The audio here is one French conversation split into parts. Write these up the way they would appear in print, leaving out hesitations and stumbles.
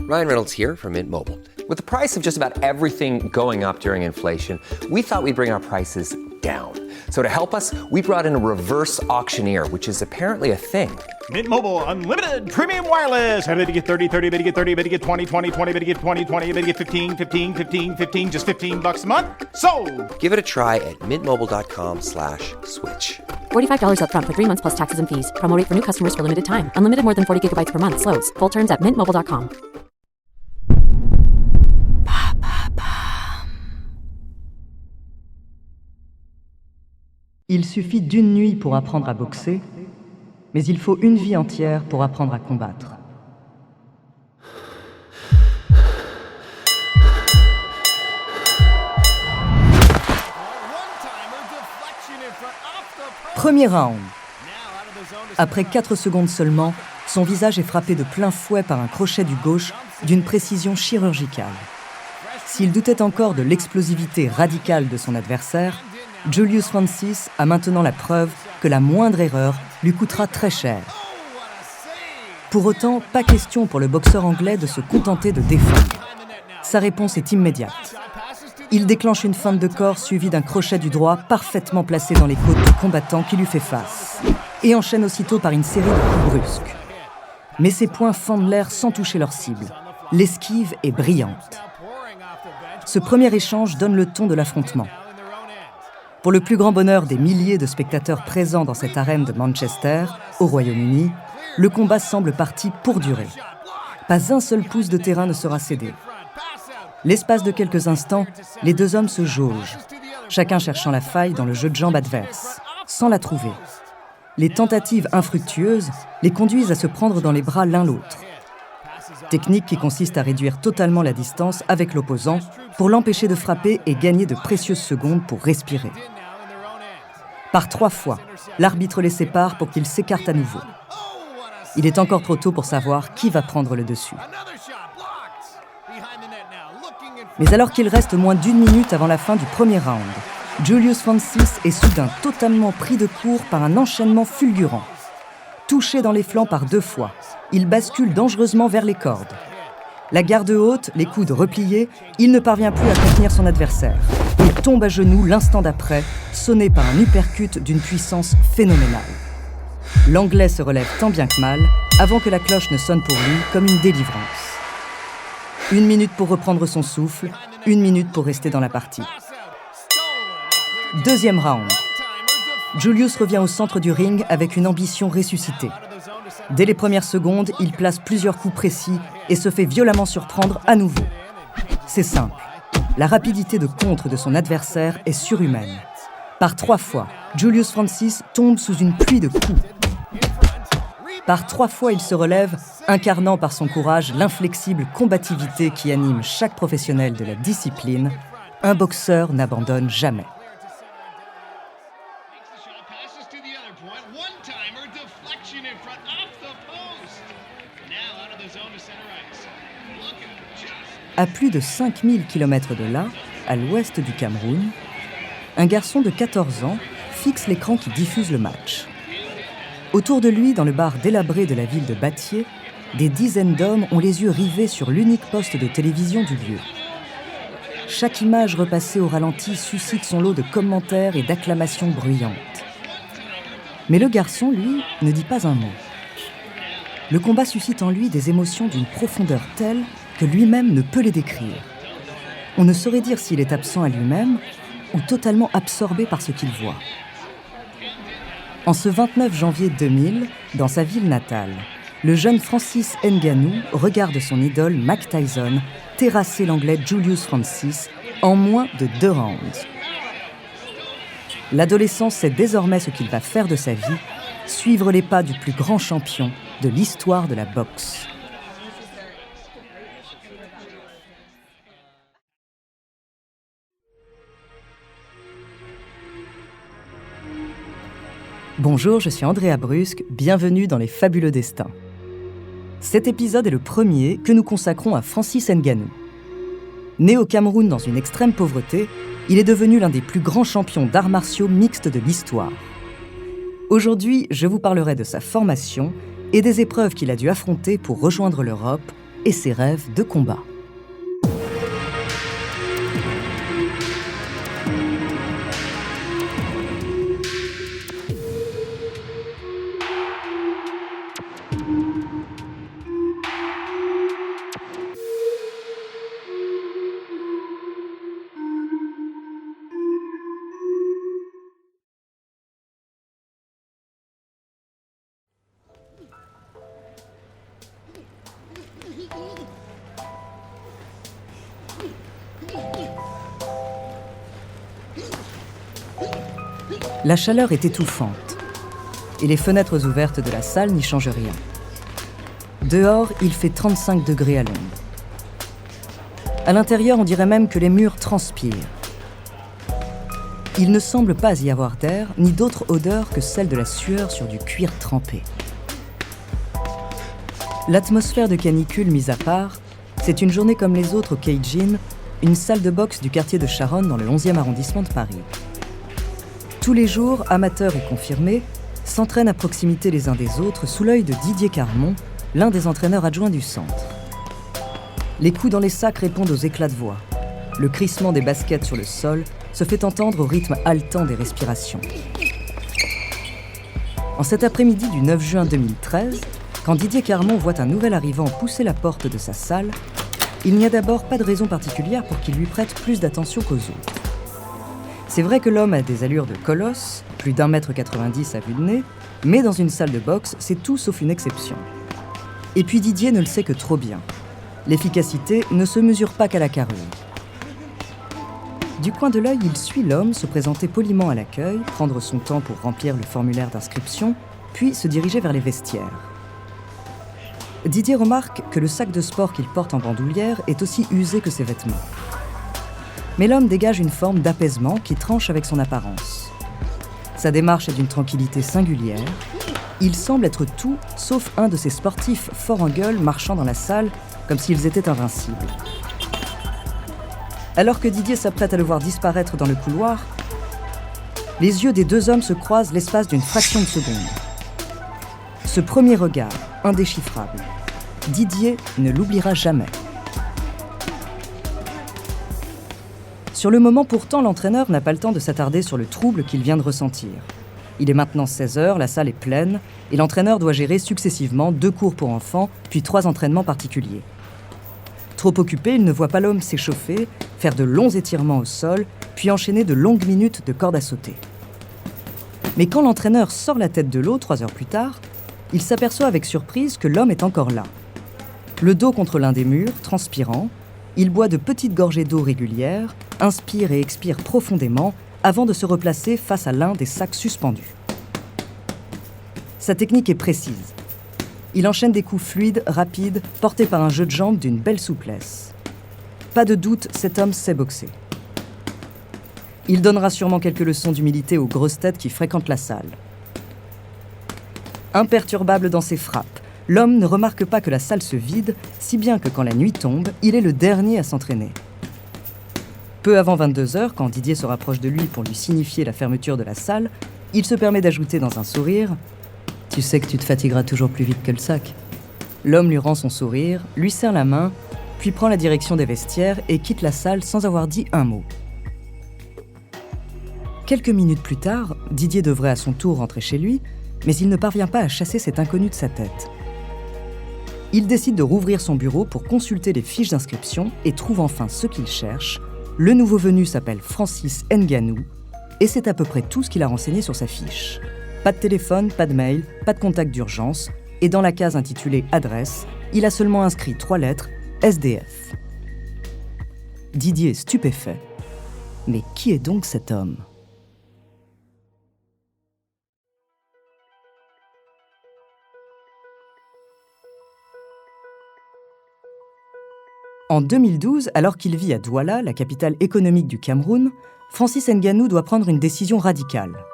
Ryan Reynolds here from Mint Mobile. With the price of just about everything going up during inflation, we thought we'd bring our prices down. So to help us, we brought in a reverse auctioneer, which is apparently a thing. Mint Mobile Unlimited Premium Wireless. How to get 30, 30, how to get 30, how to get 20, 20, 20, how to get 20, 20, how to get 15, 15, 15, 15, just $15 a month? Sold! Give it a try at mintmobile.com/switch. $45 up front for 3 months plus taxes and fees. Promo rate for new customers for limited time. Unlimited more than 40 gigabytes per month. Slows full terms at mintmobile.com. Il suffit d'une nuit pour apprendre à boxer, mais il faut une vie entière pour apprendre à combattre. Premier round. Après 4 secondes seulement, son visage est frappé de plein fouet par un crochet du gauche d'une précision chirurgicale. S'il doutait encore de l'explosivité radicale de son adversaire, Julius Francis a maintenant la preuve que la moindre erreur lui coûtera très cher. Pour autant, pas question pour le boxeur anglais de se contenter de défendre. Sa réponse est immédiate. Il déclenche une feinte de corps suivie d'un crochet du droit parfaitement placé dans les côtes du combattant qui lui fait face, et enchaîne aussitôt par une série de coups brusques. Mais ses poings fendent l'air sans toucher leur cible. L'esquive est brillante. Ce premier échange donne le ton de l'affrontement. Pour le plus grand bonheur des milliers de spectateurs présents dans cette arène de Manchester, au Royaume-Uni, le combat semble parti pour durer. Pas un seul pouce de terrain ne sera cédé. L'espace de quelques instants, les deux hommes se jaugent, chacun cherchant la faille dans le jeu de jambes adverse, sans la trouver. Les tentatives infructueuses les conduisent à se prendre dans les bras l'un l'autre. Technique qui consiste à réduire totalement la distance avec l'opposant pour l'empêcher de frapper et gagner de précieuses secondes pour respirer. Par 3 fois, l'arbitre les sépare pour qu'ils s'écartent à nouveau. Il est encore trop tôt pour savoir qui va prendre le dessus. Mais alors qu'il reste moins d'1 minute avant la fin du premier round, Julius Francis est soudain totalement pris de court par un enchaînement fulgurant. Touché dans les flancs par 2 fois, il bascule dangereusement vers les cordes. La garde haute, les coudes repliés, il ne parvient plus à contenir son adversaire. Il tombe à genoux l'instant d'après, sonné par un uppercut d'une puissance phénoménale. L'Anglais se relève tant bien que mal, avant que la cloche ne sonne pour lui comme une délivrance. 1 minute pour reprendre son souffle, 1 minute pour rester dans la partie. Deuxième round. Julius revient au centre du ring avec une ambition ressuscitée. Dès les premières secondes, il place plusieurs coups précis et se fait violemment surprendre à nouveau. C'est simple. La rapidité de contre de son adversaire est surhumaine. Par 3 fois, Julius Francis tombe sous une pluie de coups. Par 3 fois, il se relève, incarnant par son courage l'inflexible combativité qui anime chaque professionnel de la discipline. Un boxeur n'abandonne jamais. À plus de 5000 km de là, à l'ouest du Cameroun, un garçon de 14 ans fixe l'écran qui diffuse le match. Autour de lui, dans le bar délabré de la ville de Battier, des dizaines d'hommes ont les yeux rivés sur l'unique poste de télévision du lieu. Chaque image repassée au ralenti suscite son lot de commentaires et d'acclamations bruyantes. Mais le garçon, lui, ne dit pas un mot. Le combat suscite en lui des émotions d'une profondeur telle que lui-même ne peut les décrire. On ne saurait dire s'il est absent à lui-même ou totalement absorbé par ce qu'il voit. En ce 29 janvier 2000, dans sa ville natale, le jeune Francis Ngannou regarde son idole Mike Tyson terrasser l'Anglais Julius Francis en moins de 2 rounds. L'adolescent sait désormais ce qu'il va faire de sa vie, suivre les pas du plus grand champion de l'histoire de la boxe. Bonjour, je suis Andrea Brusque, bienvenue dans Les Fabuleux Destins. Cet épisode est le premier que nous consacrons à Francis Ngannou. Né au Cameroun dans une extrême pauvreté, il est devenu l'un des plus grands champions d'arts martiaux mixtes de l'histoire. Aujourd'hui, je vous parlerai de sa formation et des épreuves qu'il a dû affronter pour rejoindre l'Europe, et ses rêves de combat. La chaleur est étouffante et les fenêtres ouvertes de la salle n'y changent rien. Dehors, il fait 35 degrés à l'ombre. À l'intérieur, on dirait même que les murs transpirent. Il ne semble pas y avoir d'air ni d'autre odeur que celle de la sueur sur du cuir trempé. L'atmosphère de canicule mise à part, c'est une journée comme les autres au Keijin, une salle de boxe du quartier de Charonne dans le 11e arrondissement de Paris. Tous les jours, amateurs et confirmés s'entraînent à proximité les uns des autres sous l'œil de Didier Carmon, l'un des entraîneurs adjoints du centre. Les coups dans les sacs répondent aux éclats de voix. Le crissement des baskets sur le sol se fait entendre au rythme haletant des respirations. En cet après-midi du 9 juin 2013, quand Didier Carmon voit un nouvel arrivant pousser la porte de sa salle, il n'y a d'abord pas de raison particulière pour qu'il lui prête plus d'attention qu'aux autres. C'est vrai que l'homme a des allures de colosse, plus d'1,90 m à vue de nez, mais dans une salle de boxe, c'est tout sauf une exception. Et puis Didier ne le sait que trop bien. L'efficacité ne se mesure pas qu'à la carrure. Du coin de l'œil, il suit l'homme se présenter poliment à l'accueil, prendre son temps pour remplir le formulaire d'inscription, puis se diriger vers les vestiaires. Didier remarque que le sac de sport qu'il porte en bandoulière est aussi usé que ses vêtements. Mais l'homme dégage une forme d'apaisement qui tranche avec son apparence. Sa démarche est d'une tranquillité singulière. Il semble être tout sauf un de ces sportifs forts en gueule marchant dans la salle comme s'ils étaient invincibles. Alors que Didier s'apprête à le voir disparaître dans le couloir, les yeux des deux hommes se croisent l'espace d'une fraction de seconde. Ce premier regard, indéchiffrable, Didier ne l'oubliera jamais. Sur le moment pourtant, l'entraîneur n'a pas le temps de s'attarder sur le trouble qu'il vient de ressentir. Il est maintenant 16h, la salle est pleine, et l'entraîneur doit gérer successivement 2 cours pour enfants, puis 3 entraînements particuliers. Trop occupé, il ne voit pas l'homme s'échauffer, faire de longs étirements au sol, puis enchaîner de longues minutes de corde à sauter. Mais quand l'entraîneur sort la tête de l'eau 3 heures plus tard, il s'aperçoit avec surprise que l'homme est encore là. Le dos contre l'un des murs, transpirant, il boit de petites gorgées d'eau régulières, inspire et expire profondément avant de se replacer face à l'un des sacs suspendus. Sa technique est précise. Il enchaîne des coups fluides, rapides, portés par un jeu de jambes d'une belle souplesse. Pas de doute, cet homme sait boxer. Il donnera sûrement quelques leçons d'humilité aux grosses têtes qui fréquentent la salle. Imperturbable dans ses frappes, l'homme ne remarque pas que la salle se vide, si bien que quand la nuit tombe, il est le dernier à s'entraîner. Peu avant 22h, quand Didier se rapproche de lui pour lui signifier la fermeture de la salle, il se permet d'ajouter dans un sourire « Tu sais que tu te fatigueras toujours plus vite que le sac ». L'homme lui rend son sourire, lui serre la main, puis prend la direction des vestiaires et quitte la salle sans avoir dit un mot. Quelques minutes plus tard, Didier devrait à son tour rentrer chez lui, mais il ne parvient pas à chasser cet inconnu de sa tête. Il décide de rouvrir son bureau pour consulter les fiches d'inscription et trouve enfin ce qu'il cherche. Le nouveau venu s'appelle Francis Ngannou et c'est à peu près tout ce qu'il a renseigné sur sa fiche. Pas de téléphone, pas de mail, pas de contact d'urgence et dans la case intitulée « Adresse », il a seulement inscrit 3 lettres « SDF ». Didier est stupéfait. Mais qui est donc cet homme ? En 2012, alors qu'il vit à Douala, la capitale économique du Cameroun, Francis Ngannou doit prendre une décision radicale.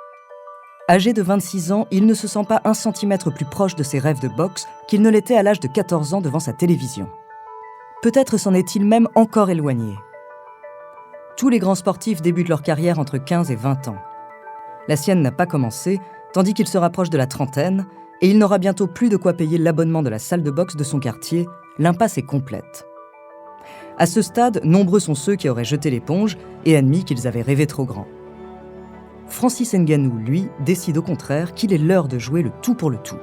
Âgé de 26 ans, il ne se sent pas 1 centimètre plus proche de ses rêves de boxe qu'il ne l'était à l'âge de 14 ans devant sa télévision. Peut-être s'en est-il même encore éloigné. Tous les grands sportifs débutent leur carrière entre 15 et 20 ans. La sienne n'a pas commencé, tandis qu'il se rapproche de la trentaine, et il n'aura bientôt plus de quoi payer l'abonnement de la salle de boxe de son quartier, l'impasse est complète. À ce stade, nombreux sont ceux qui auraient jeté l'éponge et admis qu'ils avaient rêvé trop grand. Francis Ngannou, lui, décide au contraire qu'il est l'heure de jouer le tout pour le tout.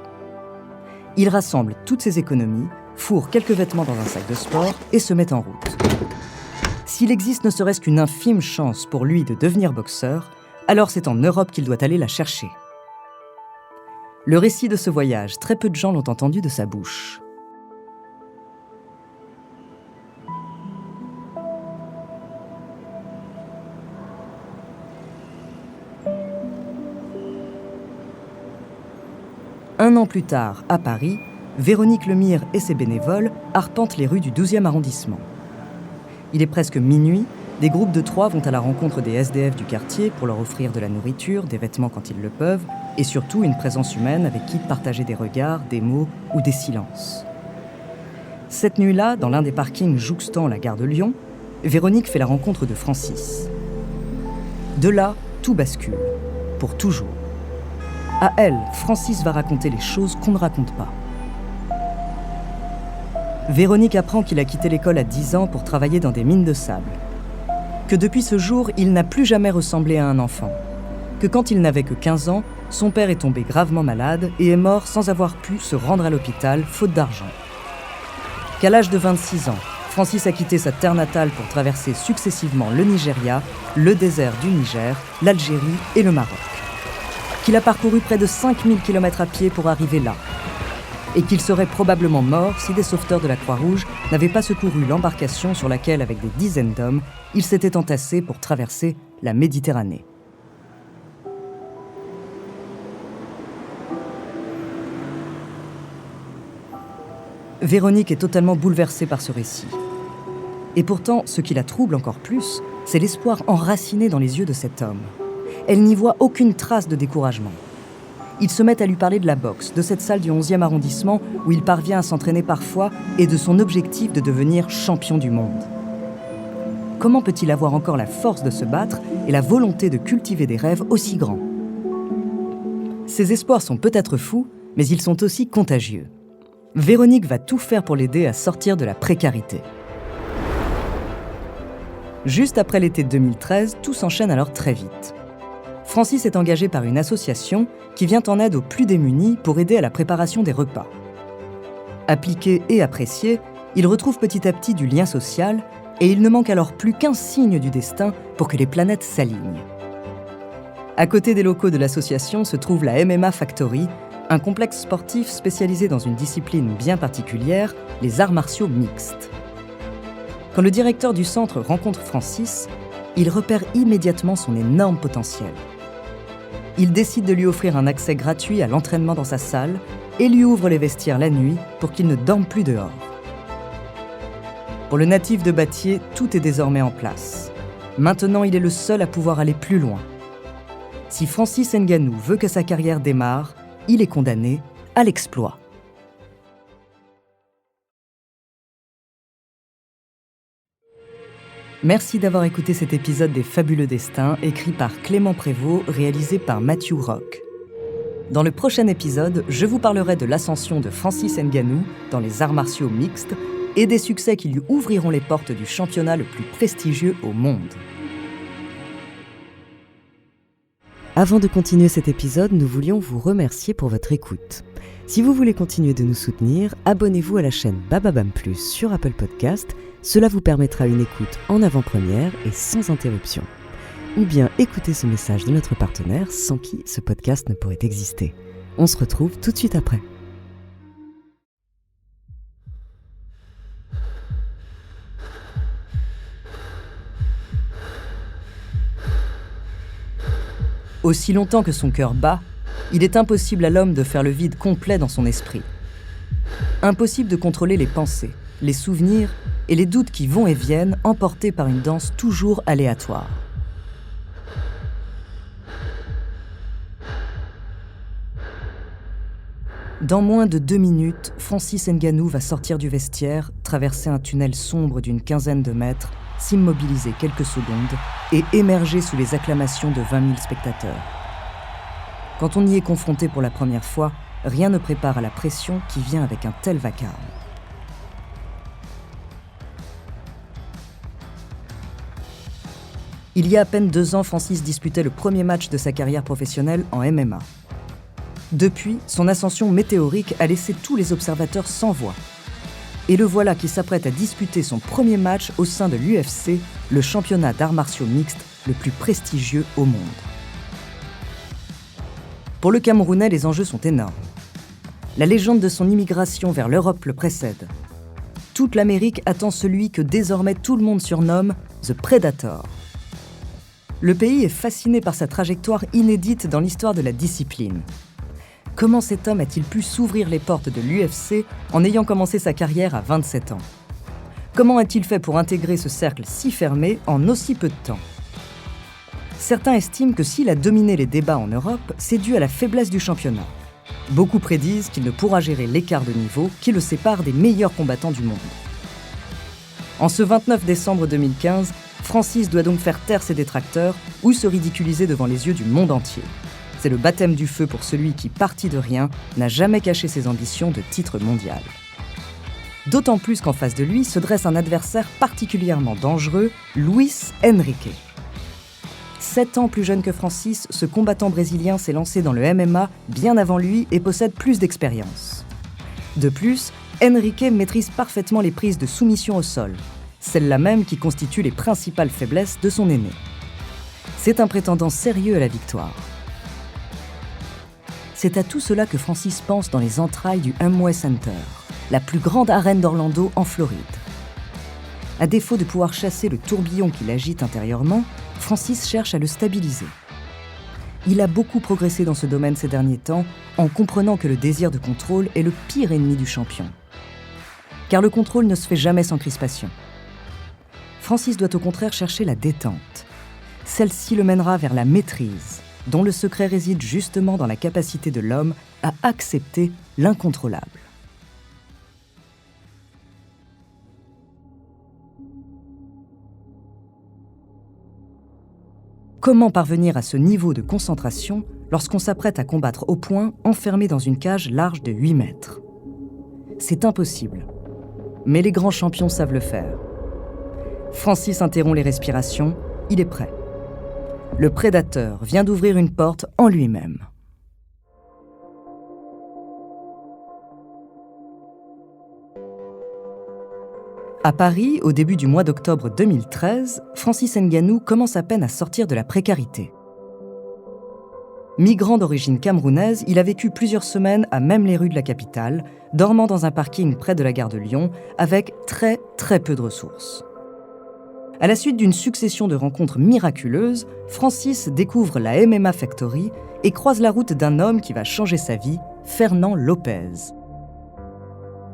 Il rassemble toutes ses économies, fourre quelques vêtements dans un sac de sport et se met en route. S'il existe ne serait-ce qu'une infime chance pour lui de devenir boxeur, alors c'est en Europe qu'il doit aller la chercher. Le récit de ce voyage, très peu de gens l'ont entendu de sa bouche. Un an plus tard, à Paris, Véronique Lemire et ses bénévoles arpentent les rues du 12e arrondissement. Il est presque minuit, des groupes de 3 vont à la rencontre des SDF du quartier pour leur offrir de la nourriture, des vêtements quand ils le peuvent, et surtout une présence humaine avec qui partager des regards, des mots ou des silences. Cette nuit-là, dans l'un des parkings jouxtant la gare de Lyon, Véronique fait la rencontre de Francis. De là, tout bascule, pour toujours. À elle, Francis va raconter les choses qu'on ne raconte pas. Véronique apprend qu'il a quitté l'école à 10 ans pour travailler dans des mines de sable. Que depuis ce jour, il n'a plus jamais ressemblé à un enfant. Que quand il n'avait que 15 ans, son père est tombé gravement malade et est mort sans avoir pu se rendre à l'hôpital, faute d'argent. Qu'à l'âge de 26 ans, Francis a quitté sa terre natale pour traverser successivement le Nigeria, le désert du Niger, l'Algérie et le Maroc. Qu'il a parcouru près de 5000 km à pied pour arriver là. Et qu'il serait probablement mort si des sauveteurs de la Croix-Rouge n'avaient pas secouru l'embarcation sur laquelle, avec des dizaines d'hommes, il s'était entassé pour traverser la Méditerranée. Véronique est totalement bouleversée par ce récit. Et pourtant, ce qui la trouble encore plus, c'est l'espoir enraciné dans les yeux de cet homme. Elle n'y voit aucune trace de découragement. Ils se mettent à lui parler de la boxe, de cette salle du 11e arrondissement où il parvient à s'entraîner parfois et de son objectif de devenir champion du monde. Comment peut-il avoir encore la force de se battre et la volonté de cultiver des rêves aussi grands ? Ses espoirs sont peut-être fous, mais ils sont aussi contagieux. Véronique va tout faire pour l'aider à sortir de la précarité. Juste après l'été 2013, tout s'enchaîne alors très vite. Francis est engagé par une association qui vient en aide aux plus démunis pour aider à la préparation des repas. Appliqué et apprécié, il retrouve petit à petit du lien social et il ne manque alors plus qu'un signe du destin pour que les planètes s'alignent. À côté des locaux de l'association se trouve la MMA Factory, un complexe sportif spécialisé dans une discipline bien particulière, les arts martiaux mixtes. Quand le directeur du centre rencontre Francis, il repère immédiatement son énorme potentiel. Il décide de lui offrir un accès gratuit à l'entraînement dans sa salle et lui ouvre les vestiaires la nuit pour qu'il ne dorme plus dehors. Pour le natif de Battier, tout est désormais en place. Maintenant, il est le seul à pouvoir aller plus loin. Si Francis Ngannou veut que sa carrière démarre, il est condamné à l'exploit. Merci d'avoir écouté cet épisode des Fabuleux Destins, écrit par Clément Prévost, réalisé par Matthew Rock. Dans le prochain épisode, je vous parlerai de l'ascension de Francis Ngannou dans les arts martiaux mixtes et des succès qui lui ouvriront les portes du championnat le plus prestigieux au monde. Avant de continuer cet épisode, nous voulions vous remercier pour votre écoute. Si vous voulez continuer de nous soutenir, abonnez-vous à la chaîne Bababam Plus sur Apple Podcast. Cela vous permettra une écoute en avant-première et sans interruption. Ou bien écoutez ce message de notre partenaire sans qui ce podcast ne pourrait exister. On se retrouve tout de suite après. Aussi longtemps que son cœur bat, il est impossible à l'homme de faire le vide complet dans son esprit. Impossible de contrôler les pensées, les souvenirs et les doutes qui vont et viennent, emportés par une danse toujours aléatoire. Dans moins de 2 minutes, Francis Ngannou va sortir du vestiaire, traverser un tunnel sombre d'une 15aine de mètres, s'immobiliser quelques secondes et émerger sous les acclamations de 20 000 spectateurs. Quand on y est confronté pour la première fois, rien ne prépare à la pression qui vient avec un tel vacarme. Il y a à peine 2 ans, Francis disputait le premier match de sa carrière professionnelle en MMA. Depuis, son ascension météorique a laissé tous les observateurs sans voix. Et le voilà qui s'apprête à disputer son premier match au sein de l'UFC, le championnat d'arts martiaux mixtes le plus prestigieux au monde. Pour le Camerounais, les enjeux sont énormes. La légende de son immigration vers l'Europe le précède. Toute l'Amérique attend celui que désormais tout le monde surnomme The Predator. Le pays est fasciné par sa trajectoire inédite dans l'histoire de la discipline. Comment cet homme a-t-il pu s'ouvrir les portes de l'UFC en ayant commencé sa carrière à 27 ans ? Comment a-t-il fait pour intégrer ce cercle si fermé en aussi peu de temps ? Certains estiment que s'il a dominé les débats en Europe, c'est dû à la faiblesse du championnat. Beaucoup prédisent qu'il ne pourra gérer l'écart de niveau qui le sépare des meilleurs combattants du monde. En ce 29 décembre 2015, Francis doit donc faire taire ses détracteurs ou se ridiculiser devant les yeux du monde entier. C'est le baptême du feu pour celui qui, parti de rien, n'a jamais caché ses ambitions de titre mondial. D'autant plus qu'en face de lui se dresse un adversaire particulièrement dangereux, Luis Henrique. 7 ans plus jeune que Francis, ce combattant brésilien s'est lancé dans le MMA bien avant lui et possède plus d'expérience. De plus, Henrique maîtrise parfaitement les prises de soumission au sol, celles-là même qui constituent les principales faiblesses de son aîné. C'est un prétendant sérieux à la victoire. C'est à tout cela que Francis pense dans les entrailles du Amway Center, la plus grande arène d'Orlando en Floride. À défaut de pouvoir chasser le tourbillon qui l'agite intérieurement, Francis cherche à le stabiliser. Il a beaucoup progressé dans ce domaine ces derniers temps, en comprenant que le désir de contrôle est le pire ennemi du champion. Car le contrôle ne se fait jamais sans crispation. Francis doit au contraire chercher la détente. Celle-ci le mènera vers la maîtrise, dont le secret réside justement dans la capacité de l'homme à accepter l'incontrôlable. Comment parvenir à ce niveau de concentration lorsqu'on s'apprête à combattre au poing enfermé dans une cage large de 8 mètres ? C'est impossible. Mais les grands champions savent le faire. Francis interrompt les respirations, il est prêt. Le prédateur vient d'ouvrir une porte en lui-même. À Paris, au début du mois d'octobre 2013, Francis Ngannou commence à peine à sortir de la précarité. Migrant d'origine camerounaise, il a vécu plusieurs semaines à même les rues de la capitale, dormant dans un parking près de la gare de Lyon, avec très peu de ressources. À la suite d'une succession de rencontres miraculeuses, Francis découvre la MMA Factory et croise la route d'un homme qui va changer sa vie, Fernand Lopez.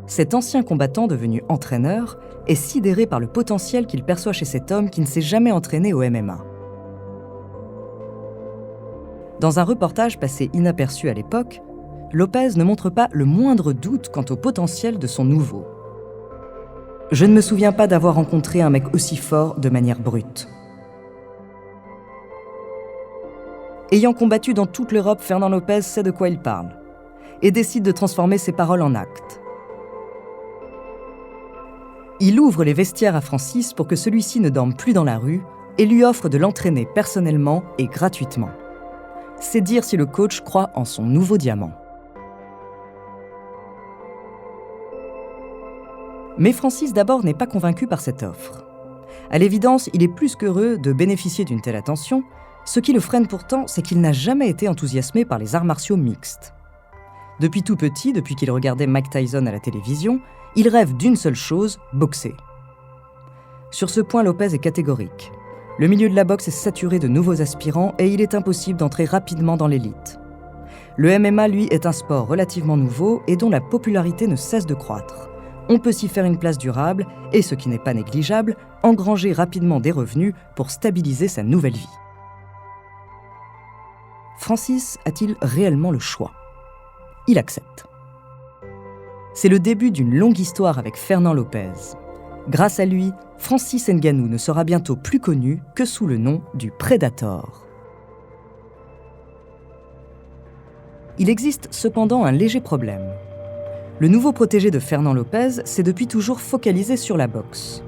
Cet ancien combattant devenu entraîneur est sidéré par le potentiel qu'il perçoit chez cet homme qui ne s'est jamais entraîné au MMA. Dans un reportage passé inaperçu à l'époque, Lopez ne montre pas le moindre doute quant au potentiel de son nouveau. « Je ne me souviens pas d'avoir rencontré un mec aussi fort de manière brute. » Ayant combattu dans toute l'Europe, Fernand Lopez sait de quoi il parle et décide de transformer ses paroles en actes. Il ouvre les vestiaires à Francis pour que celui-ci ne dorme plus dans la rue et lui offre de l'entraîner personnellement et gratuitement. C'est dire si le coach croit en son nouveau diamant. Mais Francis d'abord n'est pas convaincu par cette offre. À l'évidence, il est plus qu'heureux de bénéficier d'une telle attention. Ce qui le freine pourtant, c'est qu'il n'a jamais été enthousiasmé par les arts martiaux mixtes. Depuis tout petit, depuis qu'il regardait Mike Tyson à la télévision, il rêve d'une seule chose, boxer. Sur ce point, Lopez est catégorique. Le milieu de la boxe est saturé de nouveaux aspirants et il est impossible d'entrer rapidement dans l'élite. Le MMA, lui, est un sport relativement nouveau et dont la popularité ne cesse de croître. On peut s'y faire une place durable et, ce qui n'est pas négligeable, engranger rapidement des revenus pour stabiliser sa nouvelle vie. Francis a-t-il réellement le choix ? Il accepte. C'est le début d'une longue histoire avec Fernand Lopez. Grâce à lui, Francis Ngannou ne sera bientôt plus connu que sous le nom du Predator. Il existe cependant un léger problème. Le nouveau protégé de Fernand Lopez s'est depuis toujours focalisé sur la boxe.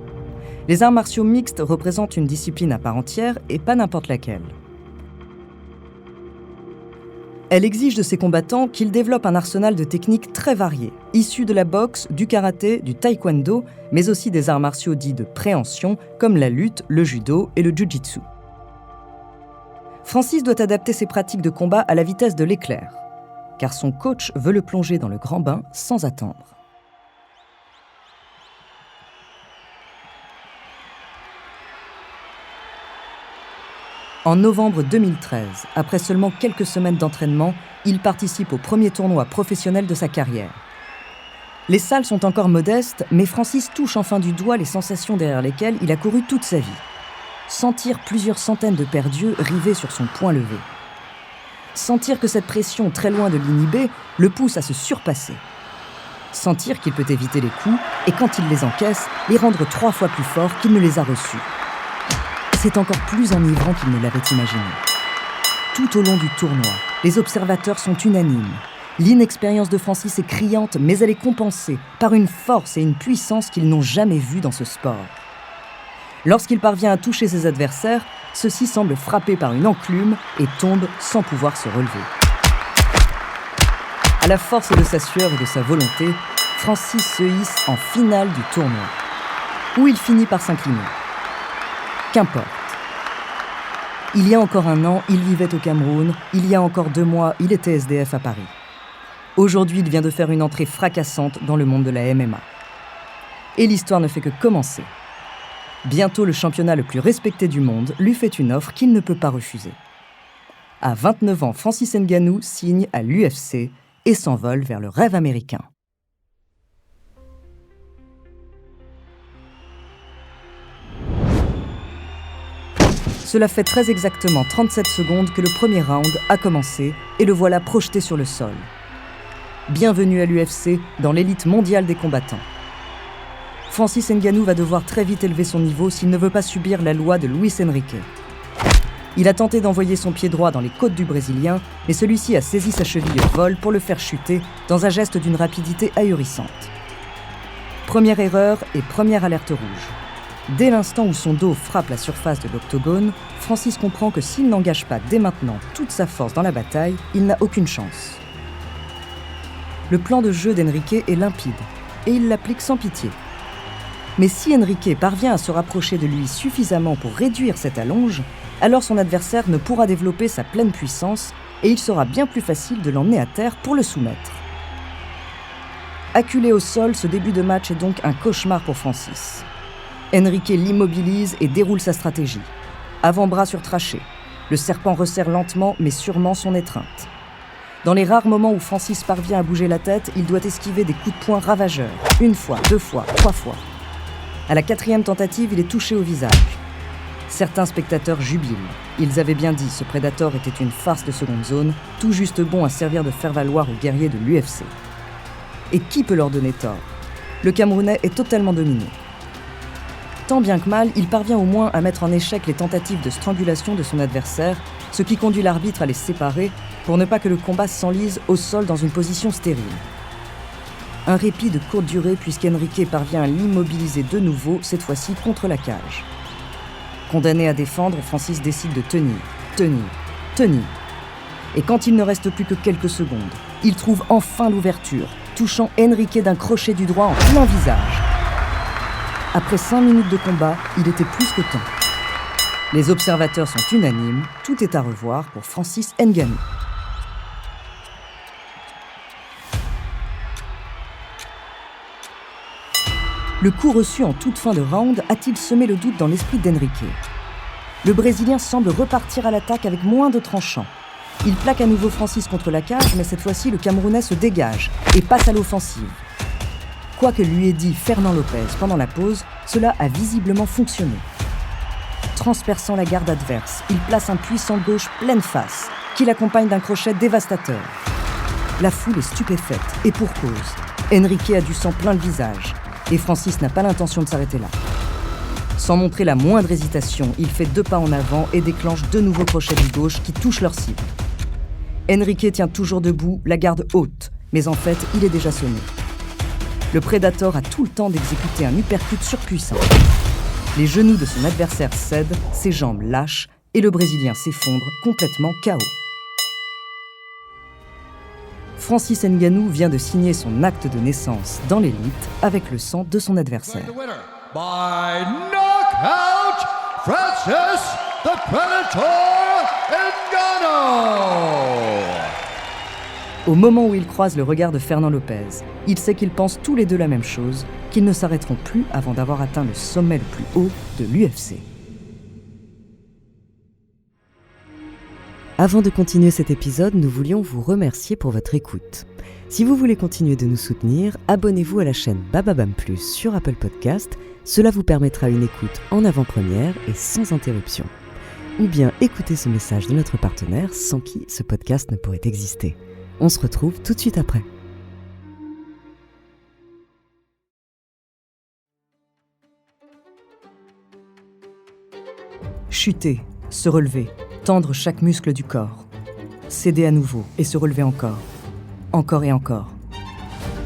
Les arts martiaux mixtes représentent une discipline à part entière et pas n'importe laquelle. Elle exige de ses combattants qu'ils développent un arsenal de techniques très variées, issues de la boxe, du karaté, du taekwondo, mais aussi des arts martiaux dits de préhension, comme la lutte, le judo et le jiu-jitsu. Francis doit adapter ses pratiques de combat à la vitesse de l'éclair, car son coach veut le plonger dans le grand bain sans attendre. En novembre 2013, après seulement quelques semaines d'entraînement, il participe au premier tournoi professionnel de sa carrière. Les salles sont encore modestes, mais Francis touche enfin du doigt les sensations derrière lesquelles il a couru toute sa vie. Sentir plusieurs centaines de paires d'yeux rivés sur son poing levé. Sentir que cette pression, très loin de l'inhiber, le pousse à se surpasser. Sentir qu'il peut éviter les coups et, quand il les encaisse, les rendre 3 fois plus forts qu'il ne les a reçus. C'est encore plus enivrant qu'il ne l'avait imaginé. Tout au long du tournoi, les observateurs sont unanimes. L'inexpérience de Francis est criante, mais elle est compensée par une force et une puissance qu'ils n'ont jamais vues dans ce sport. Lorsqu'il parvient à toucher ses adversaires, ceux-ci semblent frappés par une enclume et tombent sans pouvoir se relever. À la force de sa sueur et de sa volonté, Francis se hisse en finale du tournoi, où il finit par s'incliner. Qu'importe. Il y a encore 1 an, il vivait au Cameroun. Il y a encore 2 mois, il était SDF à Paris. Aujourd'hui, il vient de faire une entrée fracassante dans le monde de la MMA. Et l'histoire ne fait que commencer. Bientôt, le championnat le plus respecté du monde lui fait une offre qu'il ne peut pas refuser. À 29 ans, Francis Ngannou signe à l'UFC et s'envole vers le rêve américain. Cela fait très exactement 37 secondes que le premier round a commencé et le voilà projeté sur le sol. Bienvenue à l'UFC, dans l'élite mondiale des combattants. Francis Ngannou va devoir très vite élever son niveau s'il ne veut pas subir la loi de Luis Enrique. Il a tenté d'envoyer son pied droit dans les côtes du Brésilien, mais celui-ci a saisi sa cheville au vol pour le faire chuter dans un geste d'une rapidité ahurissante. Première erreur et première alerte rouge. Dès l'instant où son dos frappe la surface de l'octogone, Francis comprend que s'il n'engage pas dès maintenant toute sa force dans la bataille, il n'a aucune chance. Le plan de jeu d'Enrique est limpide, et il l'applique sans pitié. Mais si Enrique parvient à se rapprocher de lui suffisamment pour réduire cette allonge, alors son adversaire ne pourra développer sa pleine puissance et il sera bien plus facile de l'emmener à terre pour le soumettre. Acculé au sol, ce début de match est donc un cauchemar pour Francis. Enrique l'immobilise et déroule sa stratégie. Avant-bras surtraché, le serpent resserre lentement mais sûrement son étreinte. Dans les rares moments où Francis parvient à bouger la tête, il doit esquiver des coups de poing ravageurs, 1 fois, 2 fois, 3 fois. À la 4e tentative, il est touché au visage. Certains spectateurs jubilent. Ils avaient bien dit, ce prédateur était une farce de seconde zone, tout juste bon à servir de faire-valoir aux guerriers de l'UFC. Et qui peut leur donner tort ? Le Camerounais est totalement dominé. Tant bien que mal, il parvient au moins à mettre en échec les tentatives de strangulation de son adversaire, ce qui conduit l'arbitre à les séparer pour ne pas que le combat s'enlise au sol dans une position stérile. Un répit de courte durée puisqu'Enrique parvient à l'immobiliser de nouveau, cette fois-ci contre la cage. Condamné à défendre, Francis décide de tenir. Et quand il ne reste plus que quelques secondes, il trouve enfin l'ouverture, touchant Enrique d'un crochet du droit en plein visage. Après 5 minutes de combat, il était plus que temps. Les observateurs sont unanimes, tout est à revoir pour Francis Ngannou. Le coup reçu en toute fin de round a-t-il semé le doute dans l'esprit d'Enrique ? Le Brésilien semble repartir à l'attaque avec moins de tranchant. Il plaque à nouveau Francis contre la cage, mais cette fois-ci, le Camerounais se dégage et passe à l'offensive. Quoi que lui ait dit Fernand Lopez pendant la pause, cela a visiblement fonctionné. Transperçant la garde adverse, il place un puissant gauche pleine face, qu'il accompagne d'un crochet dévastateur. La foule est stupéfaite, et pour cause. Enrique a du sang plein le visage, et Francis n'a pas l'intention de s'arrêter là. Sans montrer la moindre hésitation, il fait 2 pas en avant et déclenche 2 nouveaux crochets du gauche qui touchent leur cible. Enrique tient toujours debout, la garde haute, mais en fait, il est déjà sonné. Le Predator a tout le temps d'exécuter un uppercut surpuissant. Les genoux de son adversaire cèdent, ses jambes lâchent et le Brésilien s'effondre complètement KO. Francis Ngannou vient de signer son acte de naissance dans l'élite avec le sang de son adversaire. By knockout, Francis the Predator Ngannou. Au moment où il croise le regard de Fernand Lopez, il sait qu'ils pensent tous les deux la même chose, qu'ils ne s'arrêteront plus avant d'avoir atteint le sommet le plus haut de l'UFC. Avant de continuer cet épisode, nous voulions vous remercier pour votre écoute. Si vous voulez continuer de nous soutenir, abonnez-vous à la chaîne Bababam Plus sur Apple Podcast. Cela vous permettra une écoute en avant-première et sans interruption. Ou bien écoutez ce message de notre partenaire sans qui ce podcast ne pourrait exister. On se retrouve tout de suite après. Chuter, se relever, tendre chaque muscle du corps. Céder à nouveau et se relever encore. Encore et encore.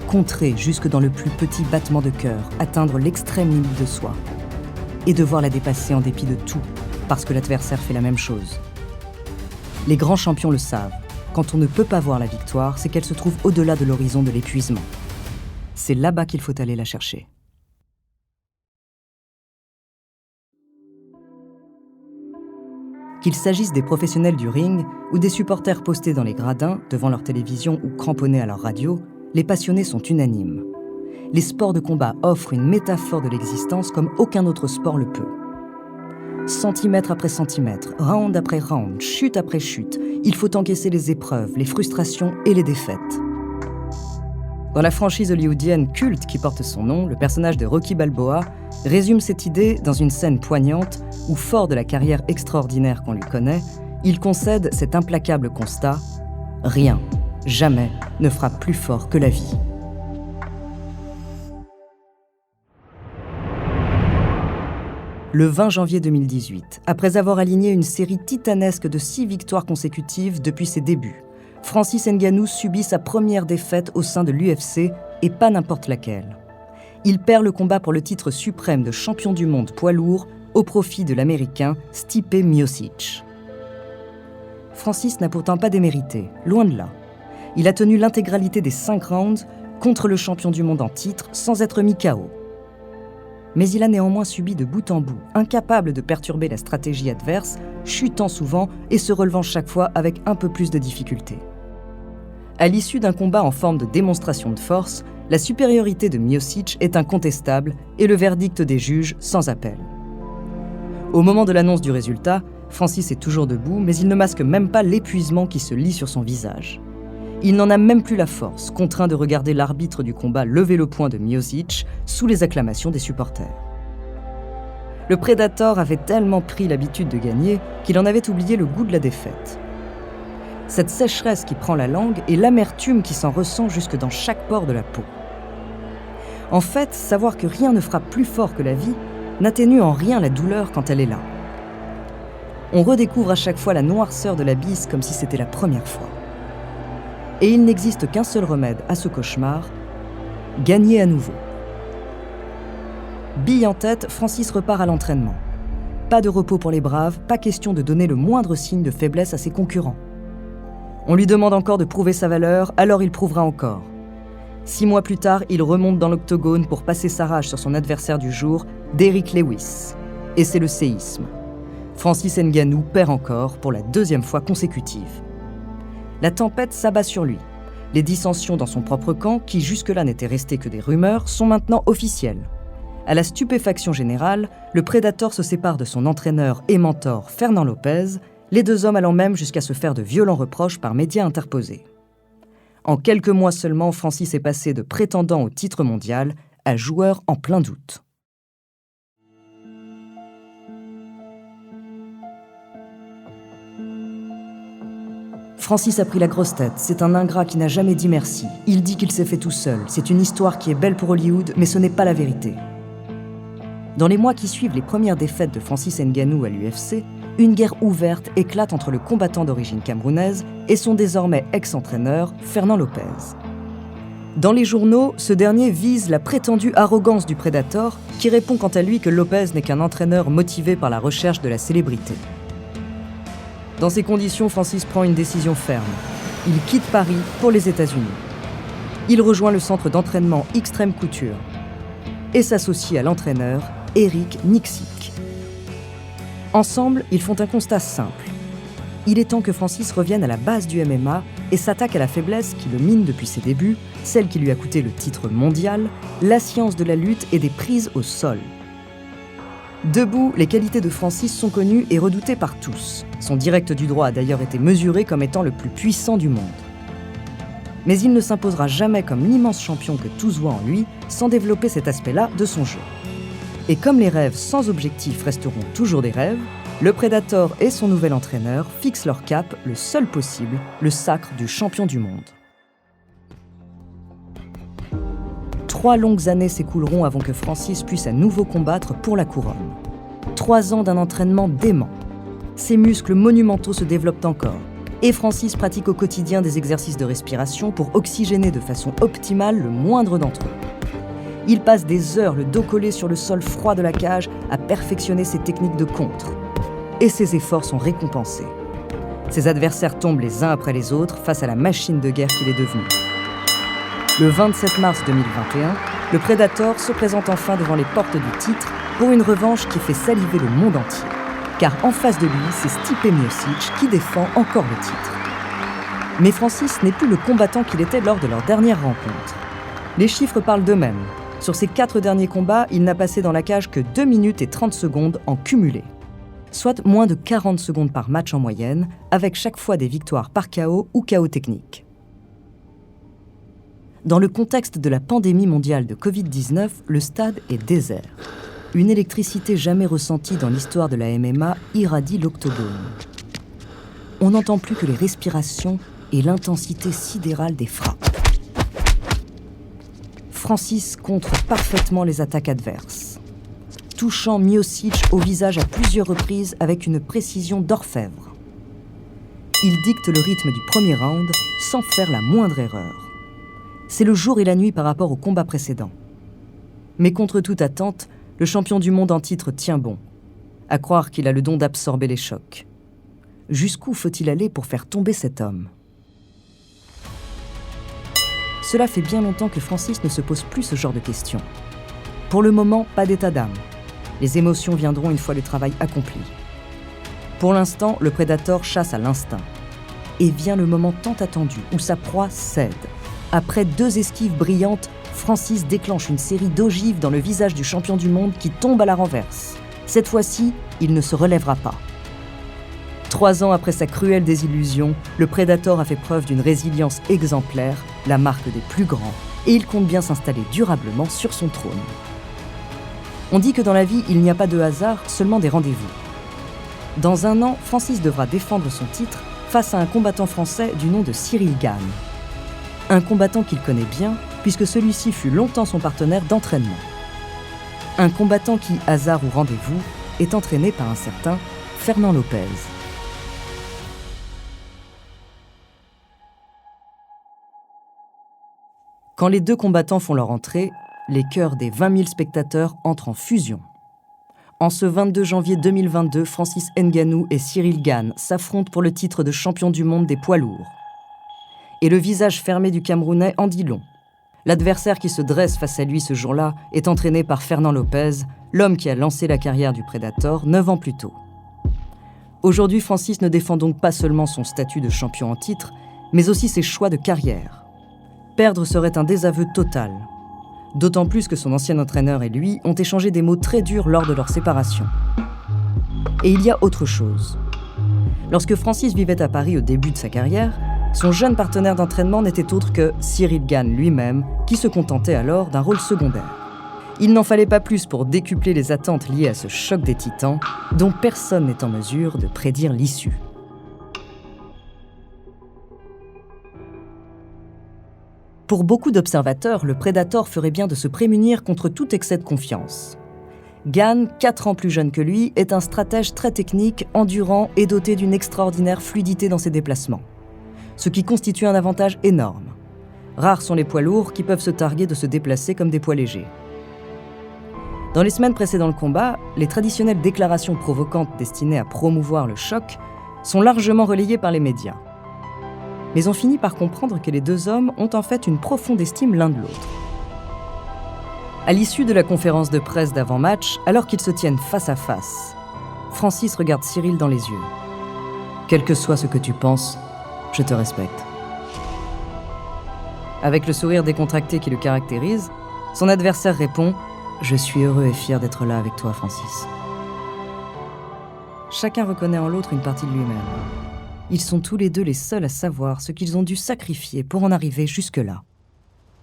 Contrer jusque dans le plus petit battement de cœur, atteindre l'extrême limite de soi. Et devoir la dépasser en dépit de tout, parce que l'adversaire fait la même chose. Les grands champions le savent. Quand on ne peut pas voir la victoire, c'est qu'elle se trouve au-delà de l'horizon de l'épuisement. C'est là-bas qu'il faut aller la chercher. Qu'il s'agisse des professionnels du ring ou des supporters postés dans les gradins, devant leur télévision ou cramponnés à leur radio, les passionnés sont unanimes. Les sports de combat offrent une métaphore de l'existence comme aucun autre sport le peut. Centimètre après centimètre, round après round, chute après chute, il faut encaisser les épreuves, les frustrations et les défaites. Dans la franchise hollywoodienne culte qui porte son nom, le personnage de Rocky Balboa résume cette idée dans une scène poignante où, fort de la carrière extraordinaire qu'on lui connaît, il concède cet implacable constat : rien, jamais, ne frappe plus fort que la vie. Le 20 janvier 2018, après avoir aligné une série titanesque de 6 victoires consécutives depuis ses débuts, Francis Ngannou subit sa première défaite au sein de l'UFC, et pas n'importe laquelle. Il perd le combat pour le titre suprême de champion du monde poids lourd au profit de l'Américain Stipe Miocic. Francis n'a pourtant pas démérité, loin de là. Il a tenu l'intégralité des 5 rounds contre le champion du monde en titre sans être mis KO. Mais il a néanmoins subi de bout en bout, incapable de perturber la stratégie adverse, chutant souvent et se relevant chaque fois avec un peu plus de difficulté. À l'issue d'un combat en forme de démonstration de force, la supériorité de Miocic est incontestable et le verdict des juges sans appel. Au moment de l'annonce du résultat, Francis est toujours debout, mais il ne masque même pas l'épuisement qui se lit sur son visage. Il n'en a même plus la force, contraint de regarder l'arbitre du combat lever le poing de Miocic sous les acclamations des supporters. Le Predator avait tellement pris l'habitude de gagner qu'il en avait oublié le goût de la défaite. Cette sécheresse qui prend la langue et l'amertume qui s'en ressent jusque dans chaque pore de la peau. En fait, savoir que rien ne frappe plus fort que la vie n'atténue en rien la douleur quand elle est là. On redécouvre à chaque fois la noirceur de l'abysse comme si c'était la première fois. Et il n'existe qu'un seul remède à ce cauchemar, gagner à nouveau. Bille en tête, Francis repart à l'entraînement. Pas de repos pour les braves, pas question de donner le moindre signe de faiblesse à ses concurrents. On lui demande encore de prouver sa valeur, alors il prouvera encore. 6 mois plus tard, il remonte dans l'octogone pour passer sa rage sur son adversaire du jour, Derrick Lewis. Et c'est le séisme. Francis Ngannou perd encore pour la 2e fois consécutive. La tempête s'abat sur lui. Les dissensions dans son propre camp, qui jusque-là n'étaient restées que des rumeurs, sont maintenant officielles. À la stupéfaction générale, le Predator se sépare de son entraîneur et mentor Fernand Lopez, les 2 hommes allant même jusqu'à se faire de violents reproches par médias interposés. En quelques mois seulement, Francis est passé de prétendant au titre mondial à joueur en plein doute. Francis a pris la grosse tête, c'est un ingrat qui n'a jamais dit merci. Il dit qu'il s'est fait tout seul, c'est une histoire qui est belle pour Hollywood, mais ce n'est pas la vérité. Dans les mois qui suivent les premières défaites de Francis Ngannou à l'UFC, une guerre ouverte éclate entre le combattant d'origine camerounaise et son désormais ex-entraîneur, Fernand Lopez. Dans les journaux, ce dernier vise la prétendue arrogance du Predator, qui répond quant à lui que Lopez n'est qu'un entraîneur motivé par la recherche de la célébrité. Dans ces conditions, Francis prend une décision ferme. Il quitte Paris pour les États-Unis. Il rejoint le centre d'entraînement Extreme Couture et s'associe à l'entraîneur Eric Nicksick. Ensemble, ils font un constat simple. Il est temps que Francis revienne à la base du MMA et s'attaque à la faiblesse qui le mine depuis ses débuts, celle qui lui a coûté le titre mondial, la science de la lutte et des prises au sol. Debout, les qualités de Francis sont connues et redoutées par tous. Son direct du droit a d'ailleurs été mesuré comme étant le plus puissant du monde. Mais il ne s'imposera jamais comme l'immense champion que tous voient en lui, sans développer cet aspect-là de son jeu. Et comme les rêves sans objectif resteront toujours des rêves, le Predator et son nouvel entraîneur fixent leur cap, le seul possible, le sacre du champion du monde. 3 longues années s'écouleront avant que Francis puisse à nouveau combattre pour la couronne. 3 ans d'un entraînement dément. Ses muscles monumentaux se développent encore, et Francis pratique au quotidien des exercices de respiration pour oxygéner de façon optimale le moindre d'entre eux. Il passe des heures le dos collé sur le sol froid de la cage à perfectionner ses techniques de contre. Et ses efforts sont récompensés. Ses adversaires tombent les uns après les autres face à la machine de guerre qu'il est devenu. Le 27 mars 2021, le Predator se présente enfin devant les portes du titre pour une revanche qui fait saliver le monde entier. Car en face de lui, c'est Stipe Miocic qui défend encore le titre. Mais Francis n'est plus le combattant qu'il était lors de leur dernière rencontre. Les chiffres parlent d'eux-mêmes. Sur ses 4 derniers combats, il n'a passé dans la cage que 2 minutes et 30 secondes en cumulé. Soit moins de 40 secondes par match en moyenne, avec chaque fois des victoires par KO ou KO technique. Dans le contexte de la pandémie mondiale de Covid-19, le stade est désert. Une électricité jamais ressentie dans l'histoire de la MMA irradie l'octogone. On n'entend plus que les respirations et l'intensité sidérale des frappes. Francis contre parfaitement les attaques adverses, touchant Miocic au visage à plusieurs reprises avec une précision d'orfèvre. Il dicte le rythme du premier round sans faire la moindre erreur. C'est le jour et la nuit par rapport au combat précédent. Mais contre toute attente, le champion du monde en titre tient bon, à croire qu'il a le don d'absorber les chocs. Jusqu'où faut-il aller pour faire tomber cet homme ? Cela fait bien longtemps que Francis ne se pose plus ce genre de questions. Pour le moment, pas d'état d'âme. Les émotions viendront une fois le travail accompli. Pour l'instant, le Predator chasse à l'instinct. Et vient le moment tant attendu où sa proie cède. Après 2 esquives brillantes, Francis déclenche une série d'ogives dans le visage du champion du monde qui tombe à la renverse. Cette fois-ci, il ne se relèvera pas. 3 ans après sa cruelle désillusion, le Predator a fait preuve d'une résilience exemplaire, la marque des plus grands, et il compte bien s'installer durablement sur son trône. On dit que dans la vie, il n'y a pas de hasard, seulement des rendez-vous. Dans 1 an, Francis devra défendre son titre face à un combattant français du nom de Cyril Gane. Un combattant qu'il connaît bien, puisque celui-ci fut longtemps son partenaire d'entraînement. Un combattant qui, hasard ou rendez-vous, est entraîné par un certain Fernand Lopez. Quand les 2 combattants font leur entrée, les cœurs des 20 000 spectateurs entrent en fusion. En ce 22 janvier 2022, Francis Ngannou et Cyril Gane s'affrontent pour le titre de champion du monde des poids lourds. Et le visage fermé du Camerounais en dit long. L'adversaire qui se dresse face à lui ce jour-là est entraîné par Fernand Lopez, l'homme qui a lancé la carrière du Predator 9 ans plus tôt. Aujourd'hui, Francis ne défend donc pas seulement son statut de champion en titre, mais aussi ses choix de carrière. Perdre serait un désaveu total. D'autant plus que son ancien entraîneur et lui ont échangé des mots très durs lors de leur séparation. Et il y a autre chose. Lorsque Francis vivait à Paris au début de sa carrière, son jeune partenaire d'entraînement n'était autre que Cyril Gane lui-même, qui se contentait alors d'un rôle secondaire. Il n'en fallait pas plus pour décupler les attentes liées à ce choc des titans, dont personne n'est en mesure de prédire l'issue. Pour beaucoup d'observateurs, le Predator ferait bien de se prémunir contre tout excès de confiance. Gane, 4 ans plus jeune que lui, est un stratège très technique, endurant et doté d'une extraordinaire fluidité dans ses déplacements. Ce qui constitue un avantage énorme. Rares sont les poids lourds qui peuvent se targuer de se déplacer comme des poids légers. Dans les semaines précédant le combat, les traditionnelles déclarations provocantes destinées à promouvoir le choc sont largement relayées par les médias. Mais on finit par comprendre que les deux hommes ont en fait une profonde estime l'un de l'autre. À l'issue de la conférence de presse d'avant-match, alors qu'ils se tiennent face à face, Francis regarde Cyril dans les yeux. « Quel que soit ce que tu penses, je te respecte. » Avec le sourire décontracté qui le caractérise, son adversaire répond « Je suis heureux et fier d'être là avec toi, Francis. » Chacun reconnaît en l'autre une partie de lui-même. Ils sont tous les deux les seuls à savoir ce qu'ils ont dû sacrifier pour en arriver jusque-là.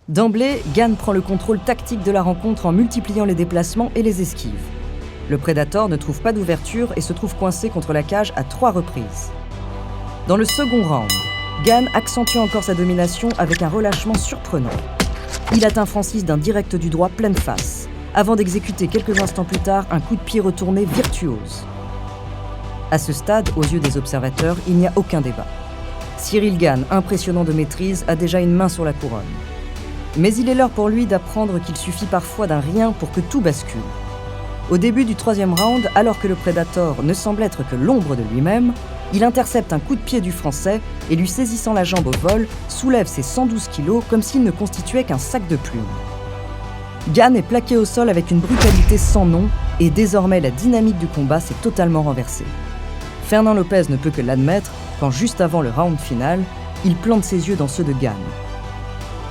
D'emblée, Gane prend le contrôle tactique de la rencontre en multipliant les déplacements et les esquives. Le Predator ne trouve pas d'ouverture et se trouve coincé contre la cage à 3 reprises. Dans le second round, Gane accentue encore sa domination avec un relâchement surprenant. Il atteint Francis d'un direct du droit pleine face, avant d'exécuter quelques instants plus tard un coup de pied retourné virtuose. À ce stade, aux yeux des observateurs, il n'y a aucun débat. Cyril Gane, impressionnant de maîtrise, a déjà une main sur la couronne. Mais il est l'heure pour lui d'apprendre qu'il suffit parfois d'un rien pour que tout bascule. Au début du 3e round, alors que le Predator ne semble être que l'ombre de lui-même, il intercepte un coup de pied du Français et lui saisissant la jambe au vol, soulève ses 112 kilos comme s'il ne constituait qu'un sac de plumes. Gane est plaqué au sol avec une brutalité sans nom et désormais la dynamique du combat s'est totalement renversée. Fernand Lopez ne peut que l'admettre quand, juste avant le round final, il plante ses yeux dans ceux de Gane.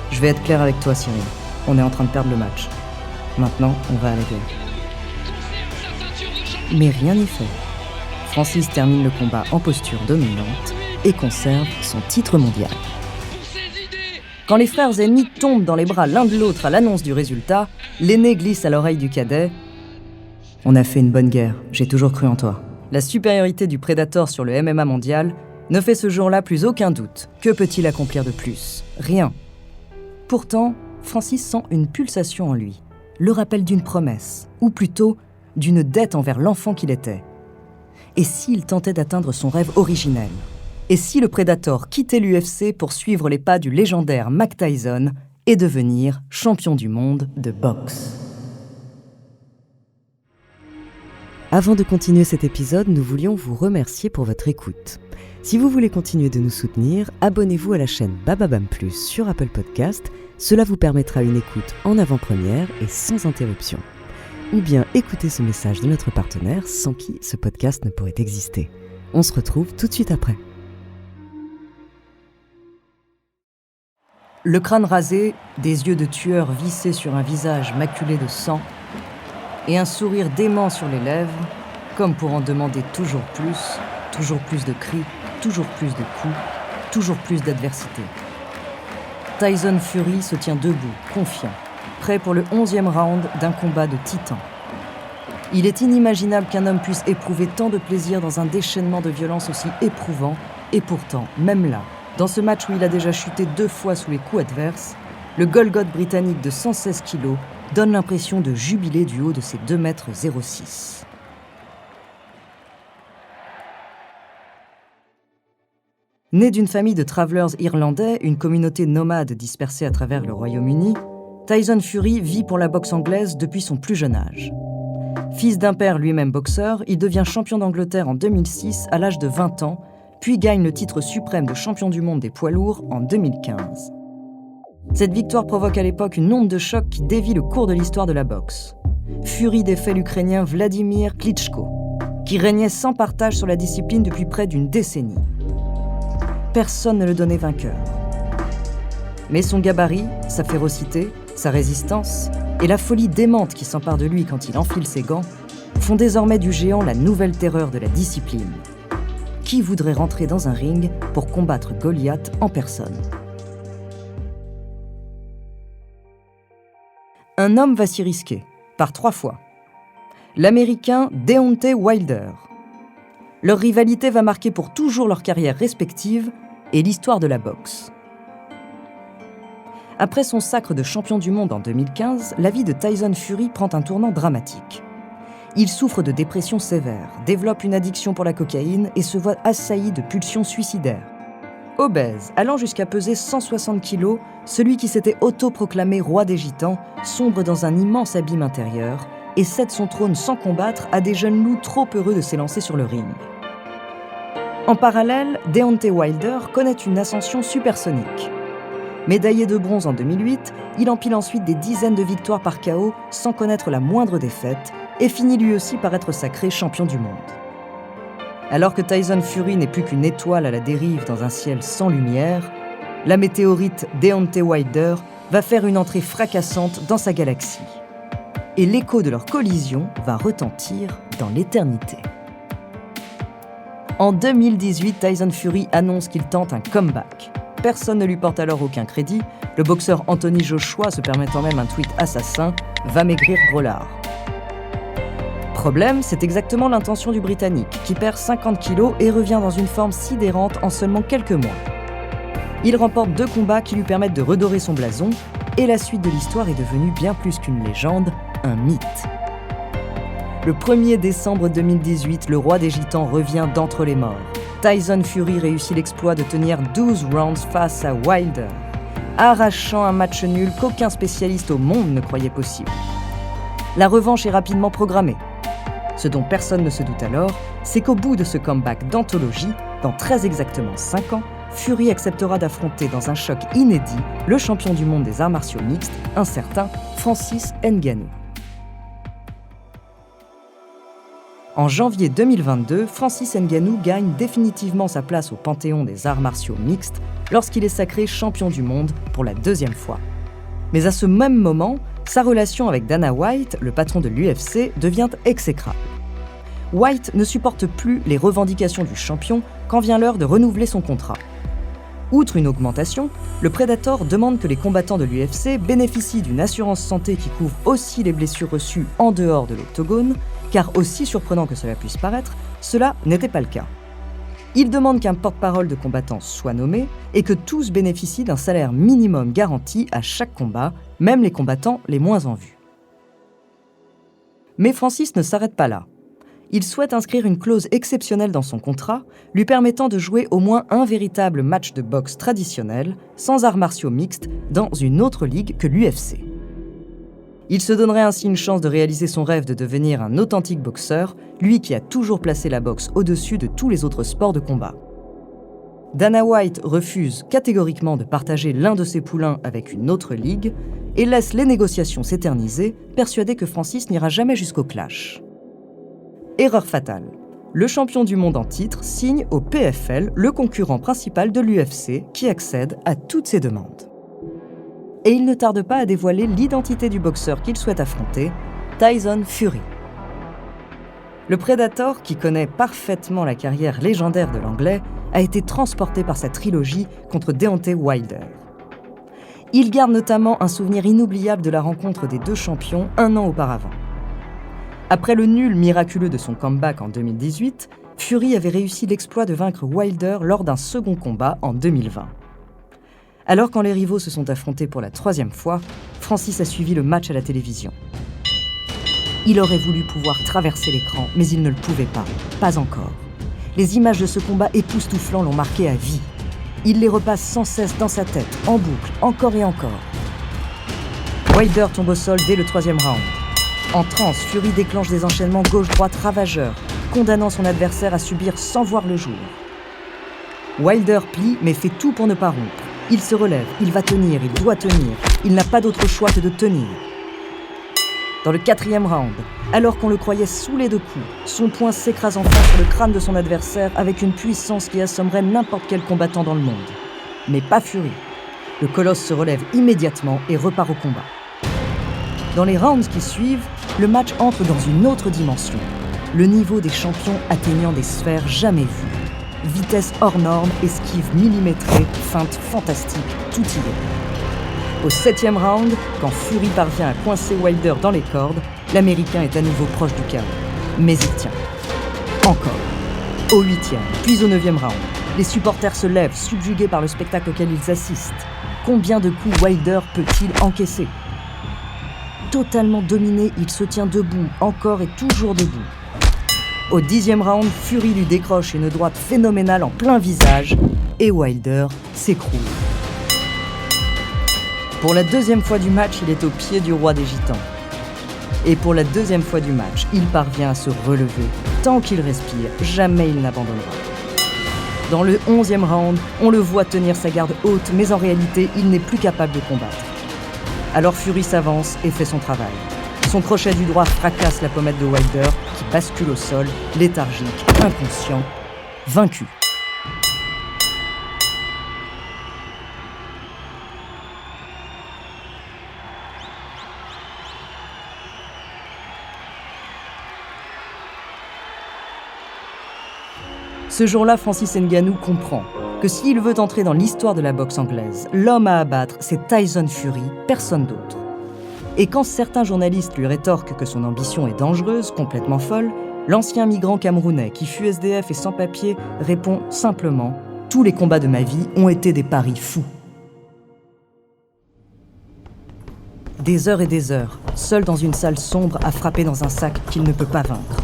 « Je vais être clair avec toi, Cyril. On est en train de perdre le match. Maintenant, on va à la guerre. » Mais rien n'y fait. Francis termine le combat en posture dominante et conserve son titre mondial. Quand les frères ennemis tombent dans les bras l'un de l'autre à l'annonce du résultat, l'aîné glisse à l'oreille du cadet « On a fait une bonne guerre, j'ai toujours cru en toi. » La supériorité du Predator sur le MMA mondial ne fait ce jour-là plus aucun doute. Que peut-il accomplir de plus ? Rien. Pourtant, Francis sent une pulsation en lui, le rappel d'une promesse, ou plutôt d'une dette envers l'enfant qu'il était. Et s'il tentait d'atteindre son rêve originel ? Et si le Predator quittait l'UFC pour suivre les pas du légendaire Mike Tyson et devenir champion du monde de boxe ? Avant de continuer cet épisode, nous voulions vous remercier pour votre écoute. Si vous voulez continuer de nous soutenir, abonnez-vous à la chaîne Bababam Plus sur Apple Podcast. Cela vous permettra une écoute en avant-première et sans interruption. Ou bien écoutez ce message de notre partenaire sans qui ce podcast ne pourrait exister. On se retrouve tout de suite après. Le crâne rasé, des yeux de tueur vissés sur un visage maculé de sang et un sourire dément sur les lèvres, comme pour en demander toujours plus de cris, toujours plus de coups, toujours plus d'adversité. Tyson Fury se tient debout, confiant, prêt pour le 11e round d'un combat de titans. Il est inimaginable qu'un homme puisse éprouver tant de plaisir dans un déchaînement de violence aussi éprouvant, et pourtant, même là, dans ce match où il a déjà chuté 2 fois sous les coups adverses, le Golgoth britannique de 116 kilos donne l'impression de jubiler du haut de ses 2,06 m. Né d'une famille de travelers irlandais, une communauté nomade dispersée à travers le Royaume-Uni, Tyson Fury vit pour la boxe anglaise depuis son plus jeune âge. Fils d'un père lui-même boxeur, il devient champion d'Angleterre en 2006 à l'âge de 20 ans, puis gagne le titre suprême de champion du monde des poids lourds en 2015. Cette victoire provoque à l'époque une onde de choc qui dévie le cours de l'histoire de la boxe. Fury défait l'Ukrainien Vladimir Klitschko, qui régnait sans partage sur la discipline depuis près d'une décennie. Personne ne le donnait vainqueur. Mais son gabarit, sa férocité, sa résistance et la folie démente qui s'empare de lui quand il enfile ses gants font désormais du géant la nouvelle terreur de la discipline. Qui voudrait rentrer dans un ring pour combattre Goliath en personne ? Un homme va s'y risquer, par 3 fois. L'Américain Deontay Wilder. Leur rivalité va marquer pour toujours leur carrière respective et l'histoire de la boxe. Après son sacre de champion du monde en 2015, la vie de Tyson Fury prend un tournant dramatique. Il souffre de dépression sévère, développe une addiction pour la cocaïne et se voit assailli de pulsions suicidaires. Obèse, allant jusqu'à peser 160 kilos, celui qui s'était autoproclamé roi des Gitans sombre dans un immense abîme intérieur et cède son trône sans combattre à des jeunes loups trop heureux de s'élancer sur le ring. En parallèle, Deontay Wilder connaît une ascension supersonique. Médaillé de bronze en 2008, il empile ensuite des dizaines de victoires par KO sans connaître la moindre défaite et finit lui aussi par être sacré champion du monde. Alors que Tyson Fury n'est plus qu'une étoile à la dérive dans un ciel sans lumière, la météorite Deontay Wilder va faire une entrée fracassante dans sa galaxie. Et l'écho de leur collision va retentir dans l'éternité. En 2018, Tyson Fury annonce qu'il tente un comeback. Personne ne lui porte alors aucun crédit, le boxeur Anthony Joshua, se permettant même un tweet assassin, va maigrir gros lard. Problème, c'est exactement l'intention du Britannique, qui perd 50 kilos et revient dans une forme sidérante en seulement quelques mois. Il remporte 2 combats qui lui permettent de redorer son blason, et la suite de l'histoire est devenue bien plus qu'une légende, un mythe. Le 1er décembre 2018, le roi des Gitans revient d'entre les morts. Tyson Fury réussit l'exploit de tenir 12 rounds face à Wilder, arrachant un match nul qu'aucun spécialiste au monde ne croyait possible. La revanche est rapidement programmée. Ce dont personne ne se doute alors, c'est qu'au bout de ce comeback d'anthologie, dans très exactement 5 ans, Fury acceptera d'affronter dans un choc inédit le champion du monde des arts martiaux mixtes, un certain Francis Ngannou. En janvier 2022, Francis Ngannou gagne définitivement sa place au panthéon des arts martiaux mixtes lorsqu'il est sacré champion du monde pour la 2e fois. Mais à ce même moment, sa relation avec Dana White, le patron de l'UFC, devient exécrable. White ne supporte plus les revendications du champion quand vient l'heure de renouveler son contrat. Outre une augmentation, le Predator demande que les combattants de l'UFC bénéficient d'une assurance santé qui couvre aussi les blessures reçues en dehors de l'octogone, car aussi surprenant que cela puisse paraître, cela n'était pas le cas. Il demande qu'un porte-parole de combattants soit nommé et que tous bénéficient d'un salaire minimum garanti à chaque combat, même les combattants les moins en vue. Mais Francis ne s'arrête pas là. Il souhaite inscrire une clause exceptionnelle dans son contrat, lui permettant de jouer au moins un véritable match de boxe traditionnel, sans arts martiaux mixtes, dans une autre ligue que l'UFC. Il se donnerait ainsi une chance de réaliser son rêve de devenir un authentique boxeur, lui qui a toujours placé la boxe au-dessus de tous les autres sports de combat. Dana White refuse catégoriquement de partager l'un de ses poulains avec une autre ligue et laisse les négociations s'éterniser, persuadé que Francis n'ira jamais jusqu'au clash. Erreur fatale. Le champion du monde en titre signe au PFL, le concurrent principal de l'UFC, qui accède à toutes ses demandes. Et il ne tarde pas à dévoiler l'identité du boxeur qu'il souhaite affronter, Tyson Fury. Le Predator, qui connaît parfaitement la carrière légendaire de l'Anglais, a été transporté par sa trilogie contre Deontay Wilder. Il garde notamment un souvenir inoubliable de la rencontre des 2 champions 1 an auparavant. Après le nul miraculeux de son comeback en 2018, Fury avait réussi l'exploit de vaincre Wilder lors d'un second combat en 2020. Alors quand les rivaux se sont affrontés pour la 3e fois, Francis a suivi le match à la télévision. Il aurait voulu pouvoir traverser l'écran, mais il ne le pouvait pas encore. Les images de ce combat époustouflant l'ont marqué à vie. Il les repasse sans cesse dans sa tête, en boucle, encore et encore. Wilder tombe au sol dès le 3e round. En transe, Fury déclenche des enchaînements gauche-droite ravageurs, condamnant son adversaire à subir sans voir le jour. Wilder plie, mais fait tout pour ne pas rompre. Il se relève, il va tenir, il doit tenir. Il n'a pas d'autre choix que de tenir. Dans le 4e round, alors qu'on le croyait saoulé de coups, son poing s'écrase enfin sur le crâne de son adversaire avec une puissance qui assommerait n'importe quel combattant dans le monde. Mais pas Fury. Le colosse se relève immédiatement et repart au combat. Dans les rounds qui suivent, le match entre dans une autre dimension. Le niveau des champions atteignant des sphères jamais vues. Vitesse hors norme, esquive millimétrée, feinte fantastique, tout y est. Au 7e round, quand Fury parvient à coincer Wilder dans les cordes, l'Américain est à nouveau proche du chaos. Mais il tient. Encore. Au 8e, puis au 9e round, les supporters se lèvent, subjugués par le spectacle auquel ils assistent. Combien de coups Wilder peut-il encaisser ? Totalement dominé, il se tient debout, encore et toujours debout. Au 10e round, Fury lui décroche une droite phénoménale en plein visage et Wilder s'écroule. Pour la 2e fois du match, il est au pied du roi des Gitans. Et pour la 2e fois du match, il parvient à se relever. Tant qu'il respire, jamais il n'abandonnera. Dans le 11e round, on le voit tenir sa garde haute, mais en réalité, il n'est plus capable de combattre. Alors Fury s'avance et fait son travail. Son crochet du droit fracasse la pommette de Wilder, qui bascule au sol, léthargique, inconscient, vaincu. Ce jour-là, Francis Ngannou comprend que s'il veut entrer dans l'histoire de la boxe anglaise, l'homme à abattre, c'est Tyson Fury, personne d'autre. Et quand certains journalistes lui rétorquent que son ambition est dangereuse, complètement folle, l'ancien migrant camerounais qui fut SDF et sans papier répond simplement « Tous les combats de ma vie ont été des paris fous ». Des heures et des heures, seul dans une salle sombre à frapper dans un sac qu'il ne peut pas vaincre.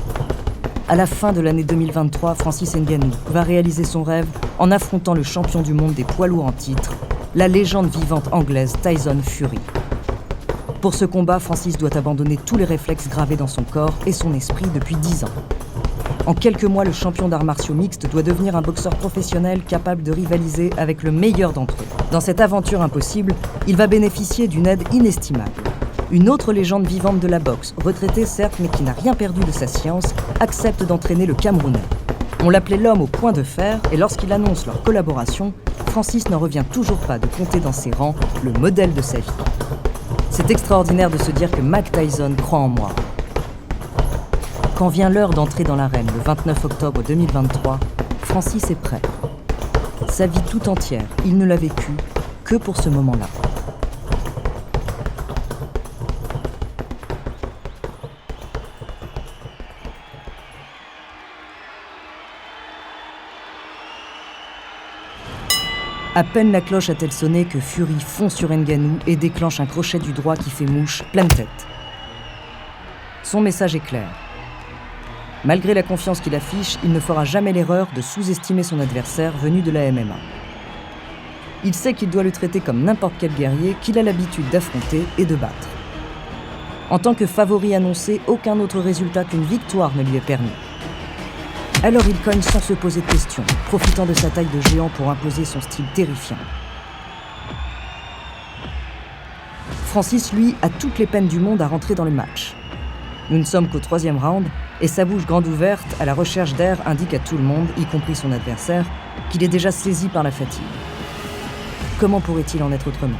À la fin de l'année 2023, Francis Ngannou va réaliser son rêve en affrontant le champion du monde des poids lourds en titre, la légende vivante anglaise Tyson Fury. Pour ce combat, Francis doit abandonner tous les réflexes gravés dans son corps et son esprit depuis 10 ans. En quelques mois, le champion d'arts martiaux mixtes doit devenir un boxeur professionnel capable de rivaliser avec le meilleur d'entre eux. Dans cette aventure impossible, il va bénéficier d'une aide inestimable. Une autre légende vivante de la boxe, retraitée certes mais qui n'a rien perdu de sa science, accepte d'entraîner le Camerounais. On l'appelait l'homme au point de fer et lorsqu'il annonce leur collaboration, Francis n'en revient toujours pas de compter dans ses rangs le modèle de sa vie. C'est extraordinaire de se dire que Mike Tyson croit en moi. Quand vient l'heure d'entrer dans l'arène le 29 octobre 2023, Francis est prêt. Sa vie tout entière, il ne l'a vécue que pour ce moment-là. À peine la cloche a-t-elle sonné que Fury fond sur Ngannou et déclenche un crochet du droit qui fait mouche, pleine tête. Son message est clair. Malgré la confiance qu'il affiche, il ne fera jamais l'erreur de sous-estimer son adversaire venu de la MMA. Il sait qu'il doit le traiter comme n'importe quel guerrier qu'il a l'habitude d'affronter et de battre. En tant que favori annoncé, aucun autre résultat qu'une victoire ne lui est permis. Alors il cogne sans se poser de questions, profitant de sa taille de géant pour imposer son style terrifiant. Francis, lui, a toutes les peines du monde à rentrer dans le match. Nous ne sommes qu'au 3e round, et sa bouche grande ouverte, à la recherche d'air, indique à tout le monde, y compris son adversaire, qu'il est déjà saisi par la fatigue. Comment pourrait-il en être autrement ?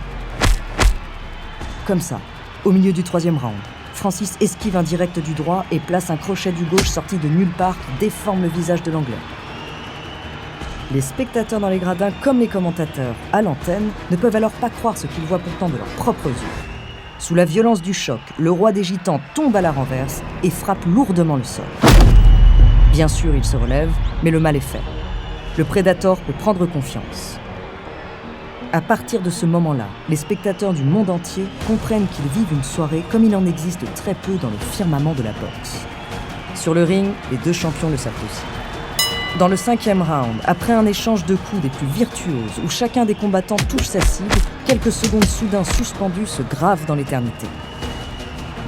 Comme ça, au milieu du 3e round, Francis esquive un direct du droit et place un crochet du gauche sorti de nulle part qui déforme le visage de l'Anglais. Les spectateurs dans les gradins comme les commentateurs à l'antenne ne peuvent alors pas croire ce qu'ils voient pourtant de leurs propres yeux. Sous la violence du choc, le roi des Gitans tombe à la renverse et frappe lourdement le sol. Bien sûr, il se relève, mais le mal est fait. Le Predator peut prendre confiance. À partir de ce moment-là, les spectateurs du monde entier comprennent qu'ils vivent une soirée comme il en existe très peu dans le firmament de la boxe. Sur le ring, les deux champions le savent aussi. Dans le 5e round, après un échange de coups des plus virtuoses où chacun des combattants touche sa cible, quelques secondes soudain suspendues se gravent dans l'éternité.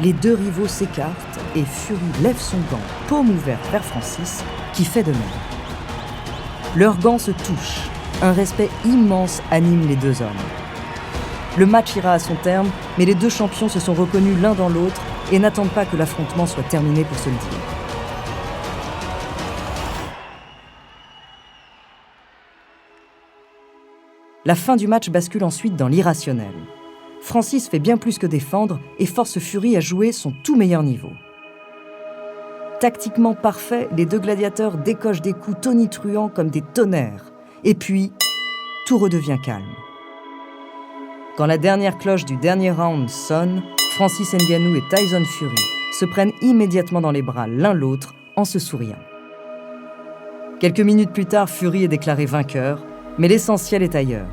Les deux rivaux s'écartent et Fury lève son gant, paume ouverte vers Francis, qui fait de même. Leurs gants se touchent. Un respect immense anime les deux hommes. Le match ira à son terme, mais les deux champions se sont reconnus l'un dans l'autre et n'attendent pas que l'affrontement soit terminé pour se le dire. La fin du match bascule ensuite dans l'irrationnel. Francis fait bien plus que défendre et force Fury à jouer son tout meilleur niveau. Tactiquement parfait, les deux gladiateurs décochent des coups tonitruants comme des tonnerres. Et puis, tout redevient calme. Quand la dernière cloche du dernier round sonne, Francis Ngannou et Tyson Fury se prennent immédiatement dans les bras l'un l'autre en se souriant. Quelques minutes plus tard, Fury est déclaré vainqueur, mais l'essentiel est ailleurs.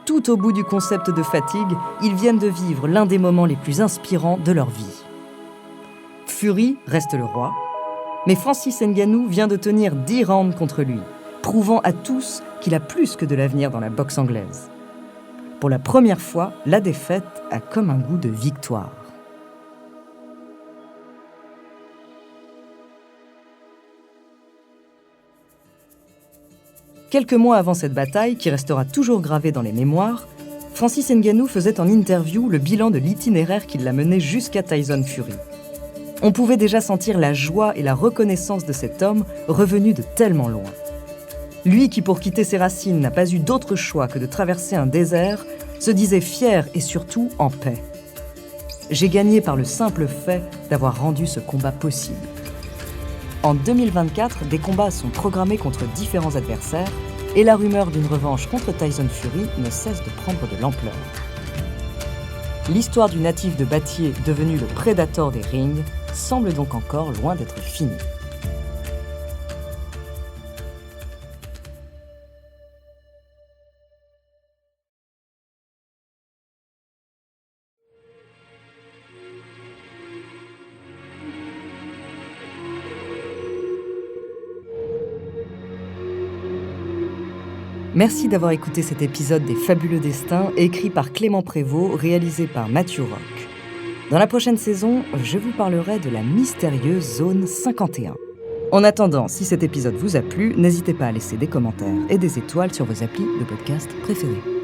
Tout au bout du concept de fatigue, ils viennent de vivre l'un des moments les plus inspirants de leur vie. Fury reste le roi, Mais Francis Ngannou vient de tenir 10 rounds contre lui, prouvant à tous qu'il a plus que de l'avenir dans la boxe anglaise. Pour la première fois, la défaite a comme un goût de victoire. Quelques mois avant cette bataille, qui restera toujours gravée dans les mémoires, Francis Ngannou faisait en interview le bilan de l'itinéraire qui l'a mené jusqu'à Tyson Fury. On pouvait déjà sentir la joie et la reconnaissance de cet homme revenu de tellement loin. Lui qui, pour quitter ses racines, n'a pas eu d'autre choix que de traverser un désert, se disait fier et surtout en paix. J'ai gagné par le simple fait d'avoir rendu ce combat possible. En 2024, des combats sont programmés contre différents adversaires et la rumeur d'une revanche contre Tyson Fury ne cesse de prendre de l'ampleur. L'histoire du natif de Battier devenu le prédateur des rings semble donc encore loin d'être finie. Merci d'avoir écouté cet épisode des Fabuleux Destins, écrit par Clément Prévost, réalisé par Mathieu Roch. Dans la prochaine saison, je vous parlerai de la mystérieuse zone 51. En attendant, si cet épisode vous a plu, n'hésitez pas à laisser des commentaires et des étoiles sur vos applis de podcast préférés.